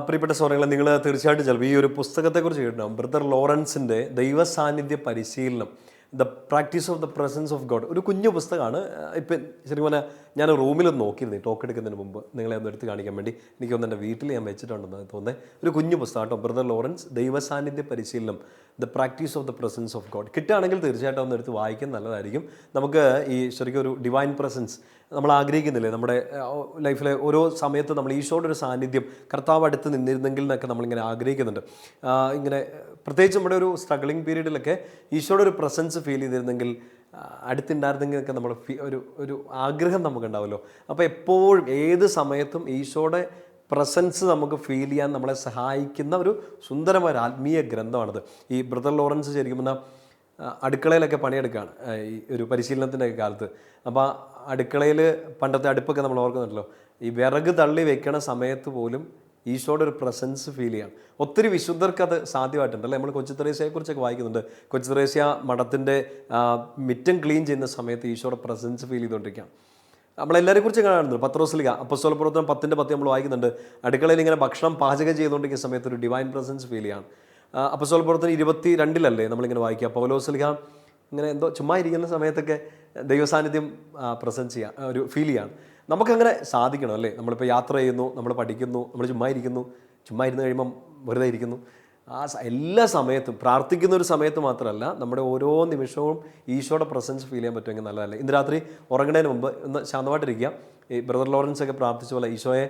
പ്രിയപ്പെട്ട സഹോദരങ്ങളെ, നിങ്ങൾ തീർച്ചയായിട്ടും ചിലപ്പോൾ ഈ ഒരു പുസ്തകത്തെക്കുറിച്ച് കേട്ടിട്ടുണ്ടാകും. ബ്രദർ ലോറൻസിൻ്റെ ദൈവസാന്നിധ്യ പരിശീലനം, the practice of the presence of God. ഒരു കുഞ്ഞു പുസ്തകമാണ്. ഇപ്പം ശരിക്കും പറഞ്ഞാൽ ഞാൻ റൂമിൽ നോക്കിയിരുന്നു ടോക്ക് എടുക്കുന്നതിന് മുമ്പ് നിങ്ങളെ ഒന്ന് എടുത്ത് കാണിക്കാൻ വേണ്ടി. എനിക്കൊന്ന് എൻ്റെ വീട്ടിൽ ഞാൻ വെച്ചിട്ടുണ്ടെന്ന് തോന്നുന്നത്. ഒരു കുഞ്ഞു പുസ്തകം കേട്ടോ, ബ്രദർ ലോറൻസ് ദൈവസാന്നിധ്യ പരിശീലനം, the practice of the presence of God. കിട്ടുകയാണെങ്കിൽ തീർച്ചയായിട്ടും ഒന്ന് എടുത്ത് വായിക്കാൻ നല്ലതായിരിക്കും. നമുക്ക് ഈ ശരിക്കും ഒരു ഡിവൈൻ പ്രസൻസ് നമ്മൾ ആഗ്രഹിക്കുന്നില്ലേ, നമ്മുടെ ലൈഫിലെ ഓരോ സമയത്ത് നമ്മൾ ഈശോയുടെ ഒരു സാന്നിധ്യം, കർത്താവ് അടുത്ത് നിന്നിരുന്നെങ്കിൽ എന്നൊക്കെ നമ്മളിങ്ങനെ ആഗ്രഹിക്കുന്നുണ്ട്. ഇങ്ങനെ പ്രത്യേകിച്ച് നമ്മുടെ ഒരു സ്ട്രഗ്ലിംഗ് പീരീഡിലൊക്കെ ഈശോയുടെ ഒരു പ്രസൻസ് ഫീൽ ചെയ്തിരുന്നെങ്കിൽ, അടുത്തുണ്ടായിരുന്നെങ്കിൽ ഒക്കെ നമ്മൾ ഒരു ആഗ്രഹം നമുക്കുണ്ടാവുമല്ലോ. അപ്പോൾ എപ്പോഴും ഏത് സമയത്തും ഈശോയുടെ പ്രസൻസ് നമുക്ക് ഫീൽ ചെയ്യാൻ നമ്മളെ സഹായിക്കുന്ന ഒരു സുന്ദരമായ ഒരു ആത്മീയ ഗ്രന്ഥമാണിത്. ഈ ബ്രദർ ലോറൻസ് ശരിക്കും പറഞ്ഞാൽ അടുക്കളയിലൊക്കെ പണിയെടുക്കുകയാണ് ഈ ഒരു പരിശീലനത്തിൻ്റെ കാലത്ത്. അപ്പോൾ അടുക്കളയിൽ പണ്ടത്തെ അടുപ്പൊക്കെ നമ്മൾ ഓർക്കുന്നുണ്ടല്ലോ, ഈ വിറക് തള്ളി വെക്കണ സമയത്ത് പോലും ഈശോയുടെ ഒരു പ്രസൻസ് ഫീൽ ചെയ്യാം. ഒത്തിരി വിശുദ്ധർക്ക് അത് സാധ്യമായിട്ടുണ്ട് അല്ലേ. നമ്മൾ കൊച്ചു ത്രേസ്യയെക്കുറിച്ചൊക്കെ വായിക്കുന്നുണ്ട്. കൊച്ചു ത്രേസ്യ മഠത്തിൻ്റെ മിറ്റം ക്ലീൻ ചെയ്യുന്ന സമയത്ത് ഈശോയുടെ പ്രസൻസ് ഫീൽ ചെയ്തുകൊണ്ടിരിക്കുകയാണ്. നമ്മളെല്ലാവരെ കുറിച്ച് കാണുന്നുണ്ട്. പത്രോസ്ലിഹ അപ്പോസ്തല പ്രവർത്തനം 10:10 നമ്മൾ വായിക്കുന്നുണ്ട്. അടുക്കളയിൽ ഇങ്ങനെ ഭക്ഷണം പാചകം ചെയ്തുകൊണ്ടിരിക്കുന്ന സമയത്ത് ഒരു ഡിവൈൻ പ്രസൻസ് ഫീൽ ചെയ്യാണ്. അപ്പോസ്തല പ്രവർത്തനം 22 നമ്മളിങ്ങനെ വായിക്കുക. പൗലോസ്ലിഹ ഇങ്ങനെ എന്തോ ചുമ്മാ ഇരിക്കുന്ന സമയത്തൊക്കെ ദൈവസാന്നിധ്യം പ്രസൻസ് ചെയ്യാം, ഒരു ഫീൽ ചെയ്യാണ്. നമുക്കങ്ങനെ സാധിക്കണം അല്ലേ. നമ്മളിപ്പോൾ യാത്ര ചെയ്യുന്നു, നമ്മൾ പഠിക്കുന്നു, നമ്മൾ ചുമ്മാ ഇരുന്ന് കഴിയുമ്പം വെറുതെ ഇരിക്കുന്നു. എല്ലാ സമയത്തും പ്രാർത്ഥിക്കുന്ന ഒരു സമയത്ത് മാത്രമല്ല, നമ്മുടെ ഓരോ നിമിഷവും ഈശോയുടെ പ്രസൻസ് ഫീൽ ചെയ്യാൻ പറ്റുമെങ്കിൽ നല്ലതല്ലേ. ഇന്ന് രാത്രി ഉറങ്ങുന്നതിന് മുമ്പ് ഒന്ന് ശാന്തമായിട്ടിരിക്കുക. ഈ ബ്രദർ ലോറൻസ് ഒക്കെ പ്രാർത്ഥിച്ച പോലെ, ഈശോയെ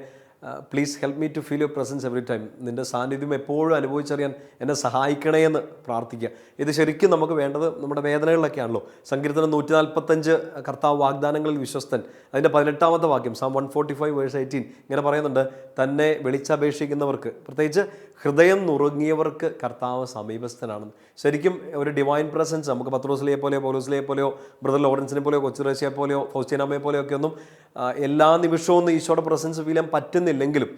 please help me to feel your presence every time. നിൻ്റെ സാന്നിധ്യം എപ്പോഴും അനുഭവിച്ചറിയാൻ എന്നെ സഹായിക്കണേ എന്ന് പ്രാർത്ഥിക്കുക. ഇത് ശരിക്കും നമുക്ക് വേണ്ടത് നമ്മുടെ വേദനകളിലൊക്കെയാണല്ലോ. സങ്കീർത്തനം 145 കർത്താവ് വാഗ്ദാനങ്ങളിൽ വിശ്വസ്തൻ, അതിൻ്റെ 18ാമത്തെ വാക്യം Psalm 145:18 ഇങ്ങനെ പറയുന്നുണ്ട്, തന്നെ വിളിച്ചപേക്ഷിക്കുന്നവർക്ക്, പ്രത്യേകിച്ച് ഹൃദയം നുറുങ്ങിയവർക്ക് കർത്താവ് സമീപസ്ഥനാണെന്ന്. ശരിക്കും ഒരു ഡിവൈൻ പ്രസൻസ് നമുക്ക് പത്രോസ്ലിയെ പോലെയോ പൗലോസ്ലിയെ പോലെയോ ബ്രദർ ലോറൻസിനെ പോലെയോ കൊച്ചു ത്രേസ്യയെ പോലെയോ ഫൗസ്റ്റീനാമ്മയെ പോലെയോ ഒക്കെ ഒന്നും എല്ലാ നിമിഷവും ഈശോയുടെ പ്രസൻസ് ഫീൽ ചെയ്യാൻ പറ്റുന്നില്ലെങ്കിലും,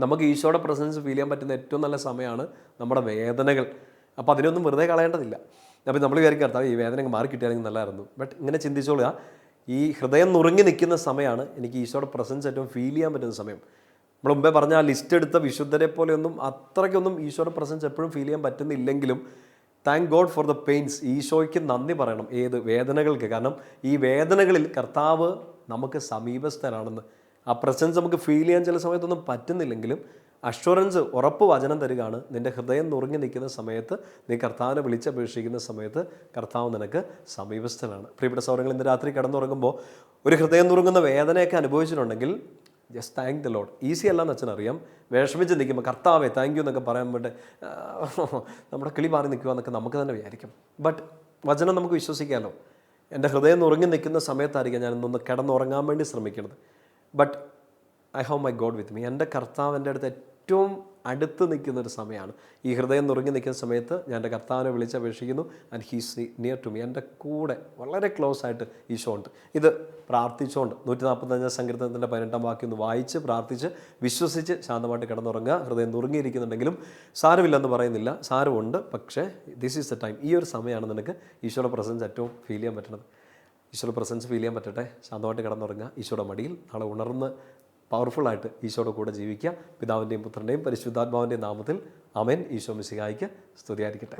നമുക്ക് ഈശോയുടെ പ്രസൻസ് ഫീൽ ചെയ്യാൻ പറ്റുന്ന ഏറ്റവും നല്ല സമയമാണ് നമ്മുടെ വേദനകൾ. അപ്പോൾ അതിനൊന്നും വെറുതെ കളയേണ്ടതില്ല. അപ്പോൾ നമ്മൾ വിചാരിക്കും കർത്താവ് ഈ വേദന മാറി കിട്ടിയാണെങ്കിൽ നല്ലതായിരുന്നു. ബട്ട് ഇങ്ങനെ ചിന്തിച്ചോളുക, ഈ ഹൃദയം നുറുങ്ങി നിൽക്കുന്ന സമയമാണ് എനിക്ക് ഈശോയുടെ പ്രസൻസ് ഏറ്റവും ഫീൽ ചെയ്യാൻ പറ്റുന്ന സമയം. നമ്മൾ മുമ്പേ പറഞ്ഞ ആ ലിസ്റ്റ് എടുത്ത വിശുദ്ധരെ പോലെയൊന്നും അത്രയ്ക്കൊന്നും ഈശോയുടെ പ്രസൻസ് എപ്പോഴും ഫീൽ ചെയ്യാൻ പറ്റുന്നില്ലെങ്കിലും, thank God for the pains. ഈശോയ്ക്ക് നന്ദി പറയണം ഏത് വേദനകൾക്ക്. കാരണം ഈ വേദനകളിൽ കർത്താവ് നമുക്ക് സമീപസ്ഥനാണെന്ന്. ആ പ്രസൻസ് നമുക്ക് ഫീൽ ചെയ്യാൻ ചില സമയത്തൊന്നും പറ്റുന്നില്ലെങ്കിലും അഷ്വറൻസ്, ഉറപ്പ് വചനം തരികയാണ്, നിൻ്റെ ഹൃദയം നുറുങ്ങി നിൽക്കുന്ന സമയത്ത്, നീ കർത്താവിനെ വിളിച്ചപേക്ഷിക്കുന്ന സമയത്ത് കർത്താവ് നിനക്ക് സമീപസ്ഥനാണ്. പ്രിയപ്പെട്ട സഹോദരങ്ങൾ, ഇന്ന് രാത്രി കിടന്നുറങ്ങുമ്പോൾ ഒരു ഹൃദയം നുറുങ്ങുന്ന വേദനയൊക്കെ അനുഭവിച്ചിട്ടുണ്ടെങ്കിൽ just thank the Lord. Easy അല്ലാന്ന് അച്ഛനറിയാം. വിഷമിച്ച് നിൽക്കുമ്പോൾ കർത്താവേ താങ്ക് യു എന്നൊക്കെ പറയാൻ വേണ്ടി നമ്മുടെ കിളി മാറി നിൽക്കുക എന്നൊക്കെ നമുക്ക് തന്നെ വിചാരിക്കും. ബട്ട് വചനം നമുക്ക് വിശ്വസിക്കാമല്ലോ. എൻ്റെ ഹൃദയം നുറുങ്ങി നിൽക്കുന്ന സമയത്തായിരിക്കും ഞാൻ ഇന്നൊന്ന് കിടന്നുറങ്ങാൻ വേണ്ടി ശ്രമിക്കുന്നത്. But I have my God with me. എൻ്റെ കർത്താവ് എൻ്റെ അടുത്ത് ഏറ്റവും അടുത്ത് നിൽക്കുന്നൊരു സമയമാണ്. ഈ ഹൃദയം നുറുങ്ങി നിൽക്കുന്ന സമയത്ത് ഞാൻ എൻ്റെ കർത്താവിനെ വിളിച്ചപേക്ഷിക്കുന്നു, and he's near to me. എൻ്റെ കൂടെ വളരെ ക്ലോസ് ആയിട്ട് ഈശോ ഉണ്ട്. ഇത് പ്രാർത്ഥിച്ചുകൊണ്ട് 145 സങ്കീർത്തനത്തിൻ്റെ 18ാം വാക്യം ഒന്ന് വായിച്ച് പ്രാർത്ഥിച്ച് വിശ്വസിച്ച് ശാന്തമായിട്ട് കിടന്നുറങ്ങുക. ഹൃദയം നുറുങ്ങിയിരിക്കുന്നുണ്ടെങ്കിലും സാരമില്ലെന്ന് പറയുന്നില്ല, സാരമുണ്ട്. പക്ഷേ ദിസ് ഈസ് ദ ടൈം. ഈ ഒരു സമയമാണ് നിനക്ക് ഈശോയുടെ പ്രസൻസ് ഏറ്റവും ഫീൽ ചെയ്യാൻ പറ്റുന്നത്. ഈശോയുടെ പ്രസൻസ് ഫീൽ ചെയ്യാൻ പറ്റട്ടെ. ശാന്തമായിട്ട് കിടന്നുറങ്ങുക ഈശോയുടെ മടിയിൽ. നാളെ ഉണർന്ന് പവർഫുള്ളായിട്ട് ഈശോയുടെ കൂടെ ജീവിക്കുക. പിതാവിൻ്റെയും പുത്രൻ്റെയും പരിശുദ്ധാത്മാവിൻ്റെയും നാമത്തിൽ ആമേൻ. ഈശോ മിശിഹായ്ക്ക് സ്തുതിയായിരിക്കട്ടെ.